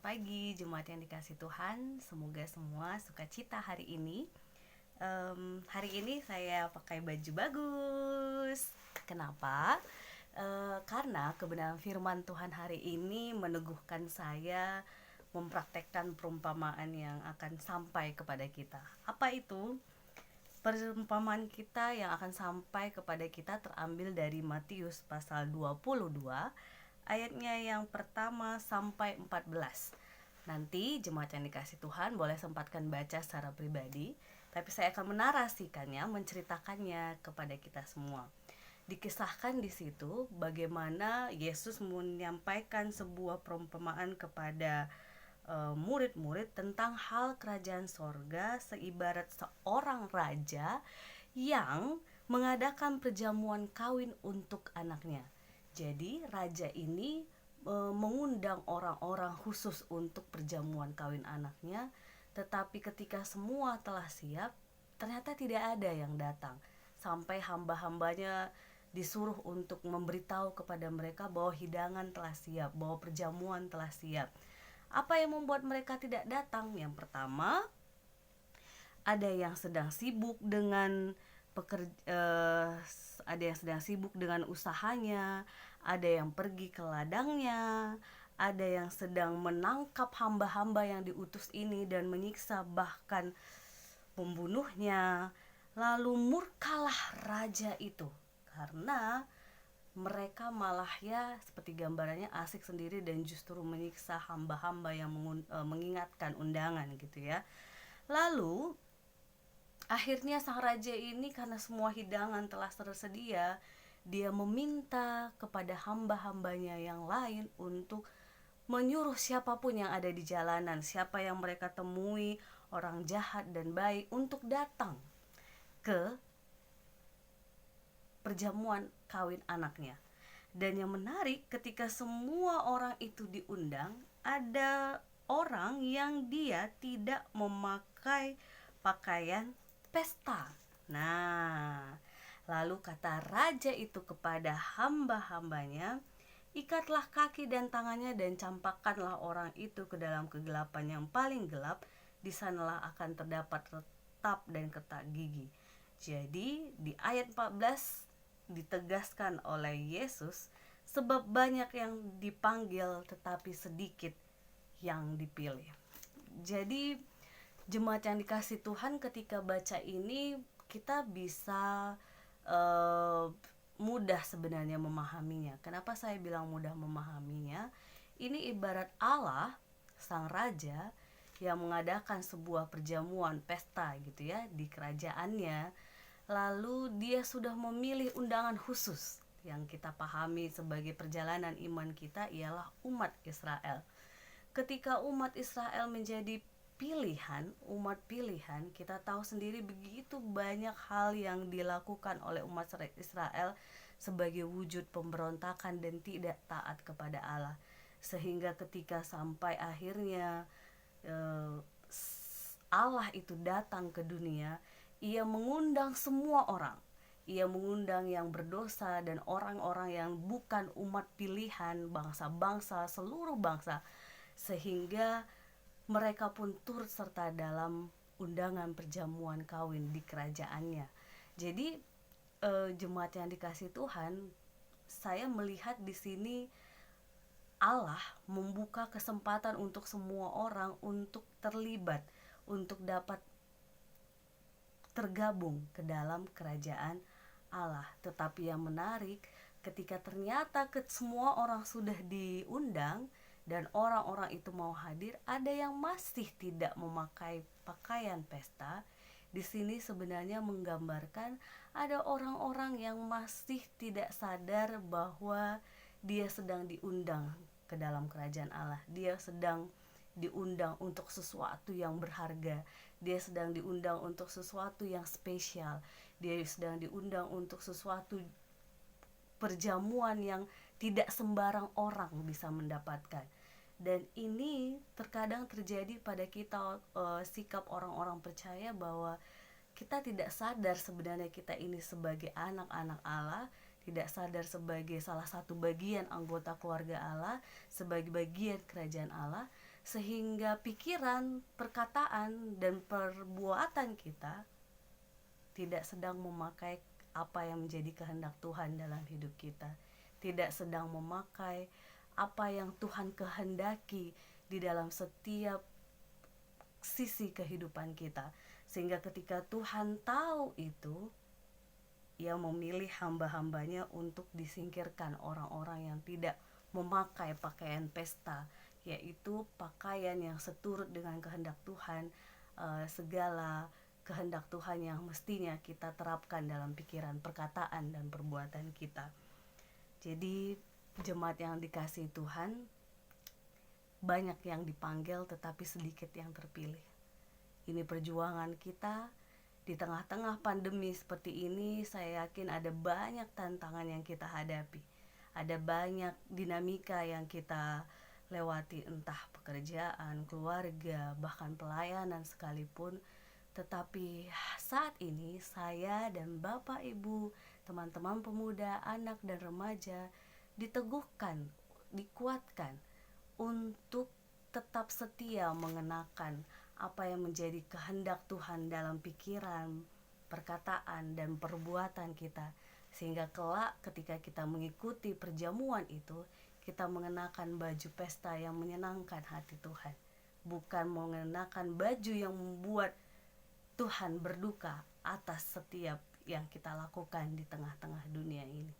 Selamat pagi, jemaat yang dikasih Tuhan. Semoga semua sukacita hari ini. Hari ini saya pakai baju bagus. Kenapa? Karena kebenaran firman Tuhan hari ini meneguhkan saya mempraktekkan perumpamaan yang akan sampai kepada kita. Apa itu? Perumpamaan kita yang akan sampai kepada kita terambil dari Matius pasal 22 ayatnya yang pertama sampai 14. Nanti jemaat yang dikasih Tuhan boleh sempatkan baca secara pribadi, tapi saya akan menarasikannya, menceritakannya kepada kita semua. Dikisahkan di situ bagaimana Yesus menyampaikan sebuah perumpamaan kepada murid-murid tentang hal kerajaan sorga, seibarat seorang raja yang mengadakan perjamuan kawin untuk anaknya. Jadi raja ini mengundang orang-orang khusus untuk perjamuan kawin anaknya, tetapi ketika semua telah siap, ternyata tidak ada yang datang. Sampai hamba-hambanya disuruh untuk memberitahu kepada mereka bahwa hidangan telah siap, bahwa perjamuan telah siap. Apa yang membuat mereka tidak datang? Yang pertama, ada yang sedang sibuk dengan ada yang sedang sibuk dengan usahanya, ada yang pergi ke ladangnya, ada yang sedang menangkap hamba-hamba yang diutus ini dan menyiksa bahkan membunuhnya. Lalu murkalah raja itu karena mereka malah ya seperti gambarannya asik sendiri dan justru menyiksa hamba-hamba yang mengingatkan undangan gitu ya. Lalu akhirnya sang raja ini karena semua hidangan telah tersedia, dia meminta kepada hamba-hambanya yang lain untuk menyuruh siapapun yang ada di jalanan, siapa yang mereka temui, orang jahat dan baik, untuk datang ke perjamuan kawin anaknya. Dan yang menarik, ketika semua orang itu diundang, ada orang yang dia tidak memakai pakaian pesta. Nah, lalu kata raja itu kepada hamba-hambanya, ikatlah kaki dan tangannya dan campakkanlah orang itu ke dalam kegelapan yang paling gelap, di sanalah akan terdapat retap dan ketak gigi. Jadi di ayat 14 ditegaskan oleh Yesus, sebab banyak yang dipanggil tetapi sedikit yang dipilih. Jadi jemaat yang dikasih Tuhan, ketika baca ini kita bisa mudah sebenarnya memahaminya. Kenapa saya bilang mudah memahaminya? Ini ibarat Allah, sang raja, yang mengadakan sebuah perjamuan pesta gitu ya di kerajaannya. Lalu dia sudah memilih undangan khusus. Yang kita pahami sebagai perjalanan iman kita ialah umat Israel. Ketika umat Israel menjadi umat pilihan, kita tahu sendiri begitu banyak hal yang dilakukan oleh umat Israel sebagai wujud pemberontakan dan tidak taat kepada Allah. Sehingga ketika sampai akhirnya Allah itu datang ke dunia, ia mengundang semua orang. Ia mengundang yang berdosa dan orang-orang yang bukan umat pilihan, bangsa-bangsa, seluruh bangsa, sehingga mereka pun turut serta dalam undangan perjamuan kawin di kerajaannya. Jadi jemaat yang dikasih Tuhan, saya melihat di sini Allah membuka kesempatan untuk semua orang untuk terlibat, untuk dapat tergabung ke dalam kerajaan Allah. Tetapi yang menarik, ketika ternyata semua orang sudah diundang dan orang-orang itu mau hadir, ada yang masih tidak memakai pakaian pesta. Di sini sebenarnya menggambarkan ada orang-orang yang masih tidak sadar bahwa dia sedang diundang ke dalam kerajaan Allah. Dia sedang diundang untuk sesuatu yang berharga. Dia sedang diundang untuk sesuatu yang spesial. Dia sedang diundang untuk sesuatu perjamuan yang tidak sembarang orang bisa mendapatkan. Dan ini terkadang terjadi pada kita, sikap orang-orang percaya bahwa kita tidak sadar sebenarnya kita ini sebagai anak-anak Allah, tidak sadar sebagai salah satu bagian anggota keluarga Allah, sebagai bagian kerajaan Allah, sehingga pikiran, perkataan, dan perbuatan kita tidak sedang memakai apa yang menjadi kehendak Tuhan dalam hidup kita, tidak sedang memakai apa yang Tuhan kehendaki di dalam setiap sisi kehidupan kita. Sehingga ketika Tuhan tahu itu, Ia memilih hamba-hambanya untuk disingkirkan orang-orang yang tidak memakai pakaian pesta, yaitu pakaian yang seturut dengan kehendak Tuhan, segala kehendak Tuhan yang mestinya kita terapkan dalam pikiran, perkataan, dan perbuatan kita. Jadi jemaat yang dikasihi Tuhan, banyak yang dipanggil tetapi sedikit yang terpilih. Ini perjuangan kita. Di tengah-tengah pandemi seperti ini, saya yakin ada banyak tantangan yang kita hadapi. Ada banyak dinamika yang kita lewati, entah pekerjaan, keluarga, bahkan pelayanan sekalipun. Tetapi saat ini saya dan Bapak Ibu, teman-teman pemuda, anak dan remaja diteguhkan, dikuatkan untuk tetap setia mengenakan apa yang menjadi kehendak Tuhan dalam pikiran, perkataan, dan perbuatan kita, sehingga kelak ketika kita mengikuti perjamuan itu, kita mengenakan baju pesta yang menyenangkan hati Tuhan, bukan mengenakan baju yang membuat Tuhan berduka atas setiap yang kita lakukan di tengah-tengah dunia ini.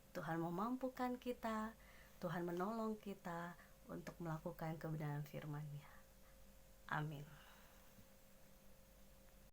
Tuhan memampukan kita, Tuhan menolong kita untuk melakukan kebenaran firman-Nya. Amin.